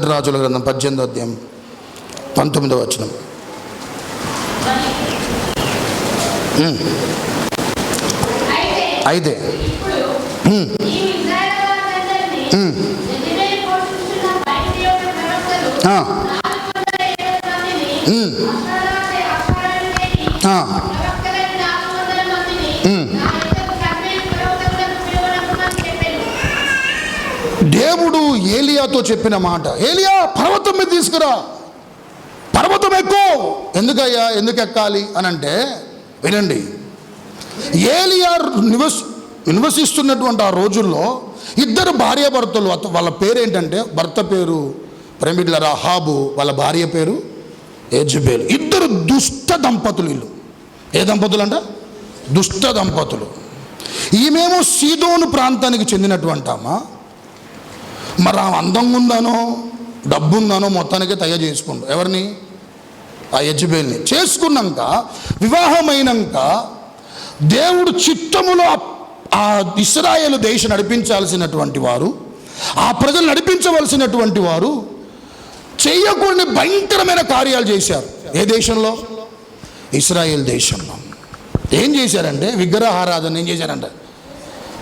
మొదటి రాజుల గ్రంథం 18వ అధ్యాయం 19వ వచనం. అయితే దేవుడు ఏలియాతో చెప్పిన మాట, ఏలియా పర్వతం మీద తీసుకురా, పర్వతం ఎక్కువ. ఎందుకయ్యా, ఎందుకు ఎక్కాలి అని అంటే, వినండి, ఏలియా నివసిస్తున్నటువంటి ఆ రోజుల్లో ఇద్దరు భార్యాభర్తలు, వాళ్ళ పేరు ఏంటంటే, భర్త పేరు ప్రేమిడ్ల రహాబు, వాళ్ళ భార్య పేరు యెజబెలు. ఇద్దరు దుష్ట దంపతులు. వీళ్ళు ఏ దంపతులు అంట? దుష్ట దంపతులు. ఈమెమో సీదోను ప్రాంతానికి చెందినటువంటి అమ్మ. మరి ఆమె అందంగా ఉందానో డబ్బు ఉందానో మొత్తానికి తయారు చేసుకుంటాం. ఎవరిని? ఆ యెజబెల్ని. చేసుకున్నాక వివాహమైనాక దేవుడు చిత్తములో ఆ ఇశ్రాయేలు దేశం నడిపించాల్సినటువంటి వారు, ఆ ప్రజలు నడిపించవలసినటువంటి వారు చేయకూడని భయంకరమైన కార్యాలు చేశారు. ఏ దేశంలో? ఇశ్రాయేల్ దేశంలో. ఏం చేశారంటే విగ్రహారాధన. ఏం చేశారంటే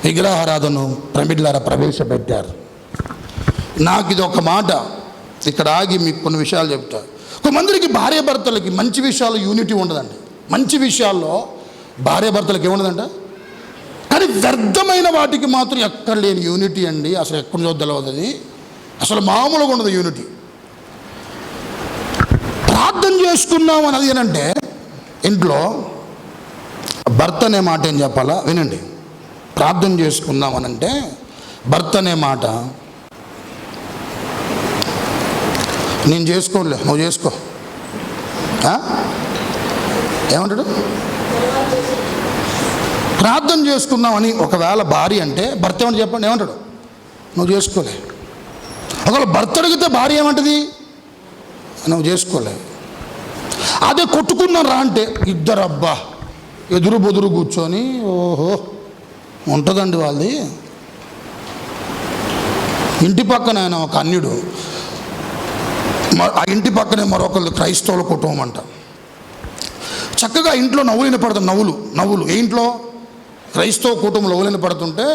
విగ్రహారాధనను ప్రవేశపెట్టారు. నాకు ఇది ఒక మాట ఇక్కడ ఆగి మీకు కొన్ని విషయాలు చెప్తా. కొంతమందికి భార్యాభర్తలకి మంచి విషయాల్లో యూనిటీ ఉండదండి. మంచి విషయాల్లో భార్యాభర్తలకి ఏముండదంట, కానీ వ్యర్థమైన వాటికి మాత్రం ఎక్కడ లేని యూనిటీ అండి. అసలు ఎక్కడ చూద్దలవుతుంది, అసలు మామూలుగా ఉండదు యూనిటీ. ప్రార్థన చేసుకున్నాం అన్నది ఏనంటే, ఇంట్లో భర్త అనే మాట ఏం చెప్పాలా వినండి. ప్రార్థన చేసుకుందాం అనంటే భర్త అనే మాట, నేను చేసుకోలే, నువ్వు చేసుకో. ఏమంటాడు? ప్రార్థన చేసుకుందామని ఒకవేళ భార్య అంటే భర్త ఏమంటే చెప్పండి, ఏమంటాడు? నువ్వు చేసుకోలే. ఒకవేళ భర్త అడిగితే భార్య ఏమంటది? నువ్వు చేసుకోలే. అదే కొట్టుకుందాం రా అంటే ఇద్దరు అబ్బా ఎదురు బొదురు కూర్చొని ఓహో ఉంటుందండి వాళ్ళది. ఇంటి పక్కన ఆయన ఒక అన్యుడు, ఆ ఇంటి పక్కనే మరొకరు క్రైస్తవుల కుటుంబం అంట. చక్కగా ఇంట్లో నవ్వులు వినపడుతుంది. నవ్వులు ఏ ఇంట్లో? క్రైస్తవ కుటుంబం నవ్వులు వినపడుతుంటే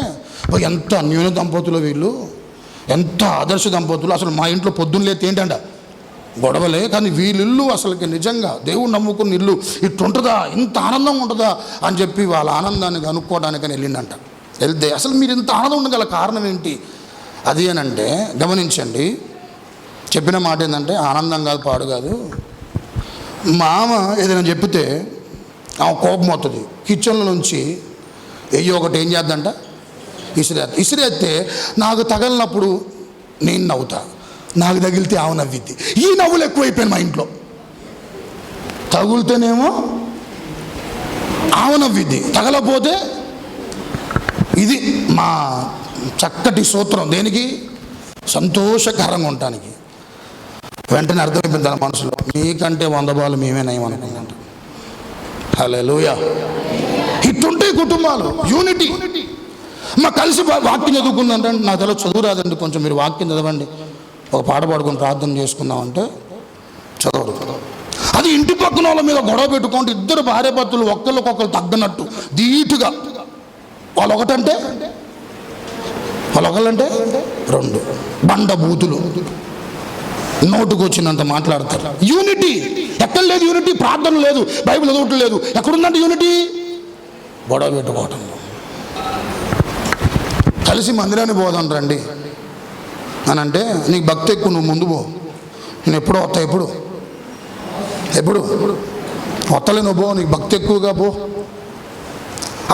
ఎంత అన్యోన్య దంపతులు వీళ్ళు, ఎంత ఆదర్శ దంపతులు. అసలు మా ఇంట్లో పొద్దున్న లేతే ఏంటంట గొడవలే, కానీ వీళ్ళిల్లు అసలుకి నిజంగా దేవుడు నమ్ముకున్న ఇల్లు ఇట్లుంటుందా, ఇంత ఆనందంగా ఉంటుందా అని చెప్పి వాళ్ళ ఆనందాన్ని కనుక్కోవడానికని వెళ్ళిందంట. వెళ్తే అసలు మీరు ఇంత ఆనందం ఉండగల కారణం ఏంటి అది అని అంటే, గమనించండి, చెప్పిన మాట ఏంటంటే ఆనందం కాదు, పాడు కాదు. మా అమ్మ ఏదైనా చెప్తే ఆమె కోపం అవుతుంది. కిచెన్లో నుంచి ఒకటి ఏం చేద్దంట, ఇసిరేస్తే నాకు తగలినప్పుడు నేను నవ్వుతా, నాకు తగిలితే ఆమె నవ్విద్ది. ఈ నవ్వులు ఎక్కువైపోయాను మా ఇంట్లో. తగులితేనేమో ఆమె నవ్విద్ది, తగలపోతే ఇది మా చక్కటి సూత్రం. దేనికి? సంతోషకరంగా ఉండటానికి. వెంటనే అర్థమైపోయింది తన మనసులో, నీకంటే 100 బాలు మేమే నయమనుకుందంట. హల్లెలూయా. ఇట్టుంటాయి కుటుంబాలు, యూనిటీ. మా కలిసి వాక్యం చదువుకుందంటే, నాకు తెలియదు చదువు రాదండి, కొంచెం మీరు వాక్యం చదవండి, ఒక పాట పాడుకొని ప్రార్థన చేసుకుందామంటే చదవరు. అది ఇంటి పక్కన వాళ్ళ మీద గొడవ పెట్టుకుంటే ఇద్దరు భార్యాభర్తలు ఒకళ్ళకొకరు తగ్గనట్టు ధీటుగా, వాళ్ళు ఒకటంటే వాళ్ళు ఒకళ్ళంటే 2 బండ బూతులు, నోటుకు వచ్చినంత మాట్లాడతారు. యూనిటీ ఎక్కడ లేదు. యూనిటీ ప్రార్థన లేదు, బైబిల్ చదవటం లేదు. ఎక్కడుందంటే యూనిటీ? గొడవ పెట్టుకోవటంలో. కలిసి మందిరాన్ని పోదాం రండి అని అంటే, నీకు భక్తి ఎక్కువ, నువ్వు ముందు పో, నేను ఎప్పుడో వస్తా. ఎప్పుడు వస్తలే, నువ్వు పో, నీకు భక్తి ఎక్కువగా పో.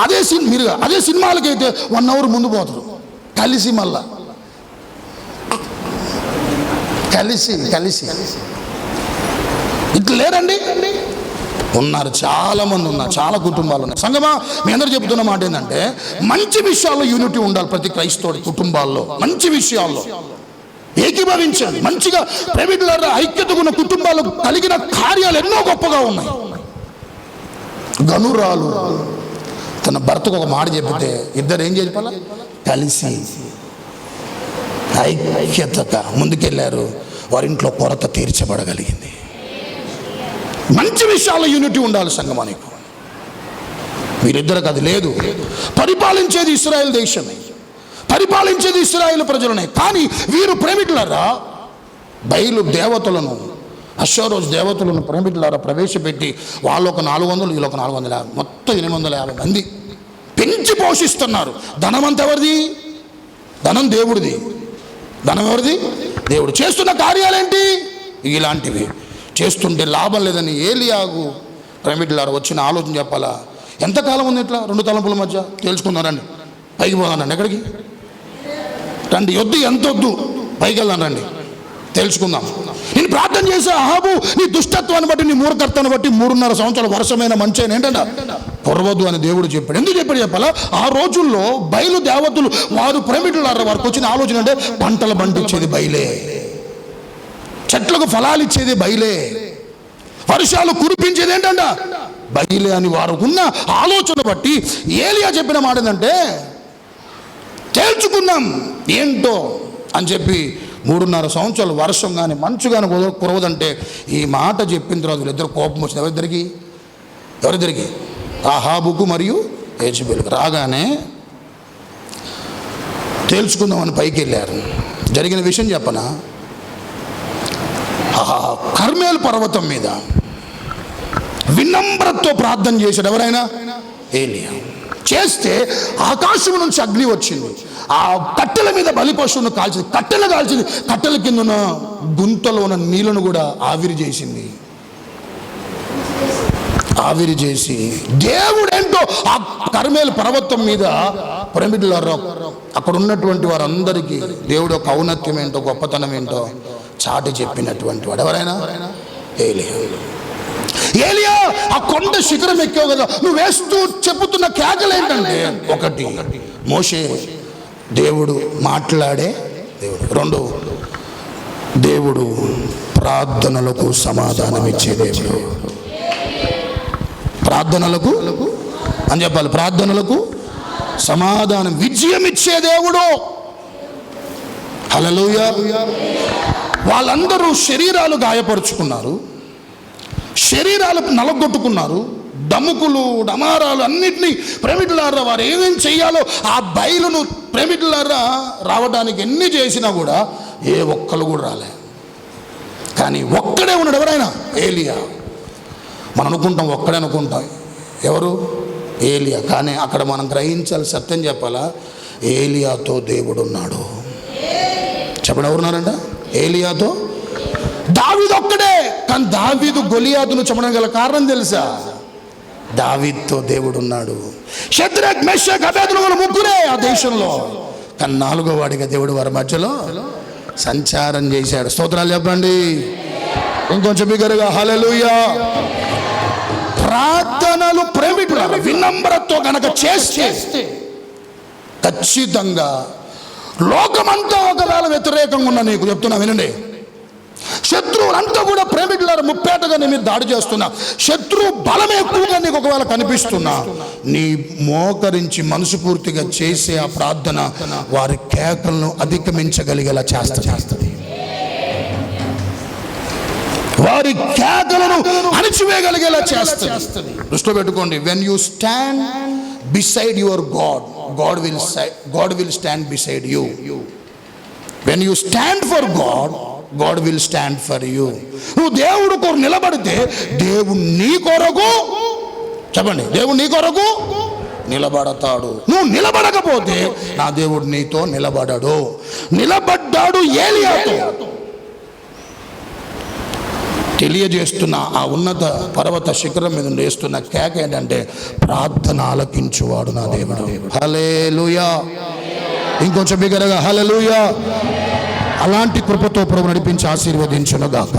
అదే సినిమాలకైతే 1 అవర్ ముందు పోతారు కలిసి. మళ్ళా కలిసి ఇట్లా లేరండి, ఉన్నారు, చాలా మంది ఉన్నారు, చాలా కుటుంబాలు ఉన్నాయి. సంగమా, మీ అందరూ చెబుతున్న మాట ఏంటంటే, మంచి విషయాల్లో యూనిటీ ఉండాలి. ప్రతి క్రైస్తవుడి కుటుంబాల్లో మంచి విషయాల్లో ఏకీభవించండి. మంచిగా ప్రేమికుల ఐక్యతగా ఉన్న కుటుంబాలు కలిగిన కార్యాలు ఎన్నో గొప్పగా ఉన్నాయి. గనురాలు తన భర్తకు ఒక మాట చెబితే ఇద్దరు ఏం చెప్పాలా? కలిసి ఐక్యతగా ముందుకెళ్ళారు. వారింట్లో కొరత తీర్చబడగలిగింది. మంచి విషయాల యూనిటీ ఉండాలి సంగమానికి. వీరిద్దరికి అది లేదు. పరిపాలించేది ఇశ్రాయేల్ దేశమే, పరిపాలించేది ఇశ్రాయేల్ ప్రజలనే. కానీ వీరు ప్రేమికులారా బయలు దేవతలను, అశ్షూరు దేవతలను ప్రేమికులారా ప్రవేశపెట్టి వాళ్ళు ఒక 400, వీళ్ళు ఒక 450, మొత్తం 850 మంది పెంచి పోషిస్తున్నారు. ధనం అంతా ఎవరిది? ధనం దేవుడిది. ధనం ఎవరిది? దేవుడు. చేస్తున్న కార్యాలేంటి? ఇలాంటివి చేస్తుంటే లాభం లేదని ఏలియాకు ప్రేమికులారా వచ్చిన ఆలోచన చెప్పాలా? ఎంతకాలం ఉంది ఇట్లా 2 తలంపుల మధ్య? తేల్చుకుందాం రండి, పైకి పోదాం రండి. ఎక్కడికి రండి? వద్దు, ఎంత వద్దు, పైకి వెళ్దాం రండి, తెలుసుకుందాం. నేను ప్రార్థన చేసే అహాబు నీ దుష్టత్వాన్ని బట్టి, నీ మూర్ఖత్వాన్ని బట్టి 3.5 సంవత్సరాల వర్షమైన మంచైన ఏంటంట పొరవద్దు అని దేవుడు చెప్పాడు. ఎందుకు చెప్పాడు చెప్పాలా? ఆ రోజుల్లో బయలు దేవతలు వారు ప్రేమికులారా వారికి వచ్చిన ఆలోచన అంటే పంటలు పండించేది బయలే, చెట్లకు ఫలాలు ఇచ్చేది బయలే, వర్షాలు కురిపించేది ఏంటంట బయలే అని వారు ఉన్న ఆలోచన బట్టి ఏలియా చెప్పిన మాట ఏంటంటే తేల్చుకుందాం ఏంటో అని చెప్పి 3.5 సంవత్సరాలు వర్షం కానీ మంచు కానీ కురవదంటే ఈ మాట చెప్పిన తర్వాత వీళ్ళిద్దరు కోపం వచ్చింది. ఎవరిద్దరికి? అహాబుకు మరియు యెజెబెలుకు. రాగానే తేల్చుకుందామని పైకి వెళ్ళారు. జరిగిన విషయం చెప్పనా? కర్మేలు పర్వతం మీద వినమ్రతతో ప్రార్థన చేశాడు. ఎవరైనా? ఏలియా. చేస్తే ఆకాశం నుంచి అగ్ని వచ్చింది, ఆ కట్టెల మీద బలి పశువును కాల్చింది, కట్టెలు కాల్చింది, కట్టెల కింద ఉన్న గుంతలో ఉన్న నీళ్లను కూడా ఆవిరి చేసింది. ఆవిరి చేసి దేవుడేంటో ఆ కర్మేలు పర్వతం మీద ప్రేమికులారా అక్కడ ఉన్నటువంటి వారందరికీ దేవుడు ఒక ఔన్నత్యం ఏంటో, గొప్పతనం ఏంటో చాటి చెప్పినటువంటి వాడు. ఎవరైనా? ఏలియా. ఏలియా ఆ కొండ శిఖరం ఎక్కావు కదా, నువ్వు వేస్తూ చెప్పుతున్న కేకలు ఏంటంటే, ఒకటి మోషే దేవుడు మాట్లాడే దేవుడు, 2 దేవుడు ప్రార్థనలకు సమాధానం ఇచ్చే దేవుడు. ప్రార్థనలకు అని చెప్పాలి, ప్రార్థనలకు సమాధానం, విజయం ఇచ్చే దేవుడు. హల్లెలూయా. వాళ్ళందరూ శరీరాలు గాయపరుచుకున్నారు, శరీరాలు నలగొట్టుకున్నారు, డముకులు డమారాలు అన్నిటినీ ప్రేమికులారా వారు ఏమేం చెయ్యాలో ఆ బయలును ప్రేమికులారా రావడానికి ఎన్ని చేసినా కూడా ఏ ఒక్కరు కూడా రాలే. కానీ ఒక్కడే ఉన్నాడు. ఎవరైనా? ఏలియా. మనం అనుకుంటాం ఒక్కడే అనుకుంటాం. ఎవరు? ఏలియా. కానీ అక్కడ మనం గ్రహించాలి, సత్యం చెప్పాలా, ఏలియాతో దేవుడు ఉన్నాడు. చెప్పండి, ఎవరున్నారంట? ఏలియాతో. దావీదు ఒక్కడే, కానీ దావీదు గొలియాతును చెప్పడానికి గల కారణం తెలుసా? దావీదుతో దేవుడు ఉన్నాడు. షద్రక్ మెషక్ అబేద్నెగోలు ముగ్గురే ఆ దేశంలో, కానీ 4వ వాడిగా దేవుడు వారి మధ్యలో సంచారం చేశాడు. స్తోత్రాలు చెప్పండి ఇంకొంచెం బిగ్గరగా. హల్లెలూయా. ప్రార్థనలు ప్రేమికులారా వినమ్రతతో గనక చేస్తే ఖచ్చితంగా లోకమంతా ఒకవేళ వ్యతిరేకంగా ఉన్న, నీకు చెప్తున్నా వినండి, శత్రువులంతా కూడా ప్రేమికులారా ముప్పేటగా నీ మీద దాడి చేస్తున్నా, శత్రు బలం ఎక్కువగా నీకు ఒకవేళ కనిపిస్తున్నా, నీ మోకరించి మనసుపూర్తిగా చేసే ఆ ప్రార్థన వారి కేకలను అధిగమించగలిగేలా చేస్తుంది, వారి కేకలను అణిచివేయగలిగేలా చేస్తుంది. దృష్టిలో పెట్టుకోండి, when you stand beside your God will stand beside you. When you stand for God will stand for you. నువ్వు దేవుడు కొరకు నిలబడితే దేవుడు నీ కొరకు, చెప్పండి, దేవుడు నీ కొరకు నిలబడతాడు. నువ్వు నిలబడకపోతే నా దేవుడు నీతో నిలబడడు. నిలబడ్డాడు ఏలియాతో. తెలియజేస్తున్న ఆ ఉన్నత పర్వత శిఖరం మీద వేస్తున్న కేక ఏంటంటే, ప్రార్థన ఆలకించువాడు నా దేవుడు. హల్లెలూయా. ఇంకొంచెం బిగ్గరగా హల్లెలూయా. అలాంటి కృపతో ప్రభు నడిపించి ఆశీర్వదించును గాక.